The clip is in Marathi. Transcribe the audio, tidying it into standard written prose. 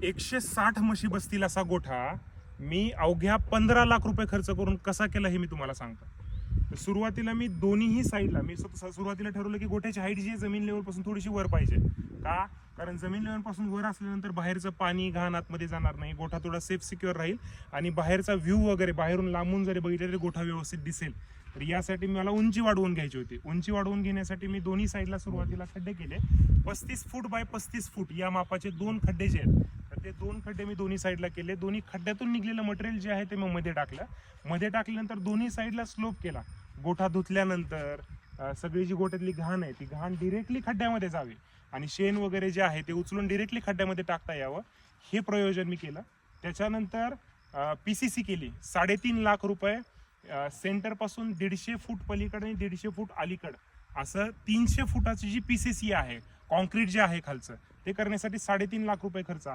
160 म्हशी बसतील असा गोठा मी अवघ्या 15 लाख रुपये खर्च करून कसा केला हे मी तुम्हाला सांगतो. तर सुरुवातीला मी दोन्ही साईडला सुरुवातीला ठरवलं की गोठ्याची हाईट जी आहे जमीन लेवलपासून थोडीशी वर पाहिजे. का? कारण जमीन लेवलपासून वर असल्यानंतर बाहेरचं पाणी घाण आतमध्ये जाणार नाही, गोठा थोडा सेफ सिक्युअर राहील आणि बाहेरचा व्ह्यू वगैरे बाहेरून लांबून जरी बघितलं तरी गोठा व्यवस्थित दिसेल. तर यासाठी मला उंची वाढवून घ्यायची होती. उंची वाढवून घेण्यासाठी मी दोन्ही साईडला सुरुवातीला खड्डे केले. 35 फूट बाय 35 फूट या मापाचे 2 खड्डे जे आहेत, तर ते 2 खड्डे मी दोन्ही साईडला केले. दोन्ही खड्ड्यातून निघलेलं मटेरियल जे आहे ते मग मध्ये टाकलं. मध्ये टाकल्यानंतर दोन्ही साईडला स्लोप केला. गोठा धुतल्यानंतर सगळी जी गोठ्यातली घाण आहे ती घाण डिरेक्टली खड्ड्यामध्ये जावी आणि शेण वगैरे जे आहे ते उचलून डिरेक्टली खड्ड्यामध्ये टाकता यावं, हे प्रयोजन मी केलं. त्याच्यानंतर PCC केली 3.5 लाख रुपये. सेंटर पासून 150 फूट पलीकडे आणि 150 फूट अलीकड असं 300 फुटाची जी PCC आहे, कॉन्क्रीट जे आहे खालचं, ते करण्यासाठी 3.5 लाख रुपये खर्च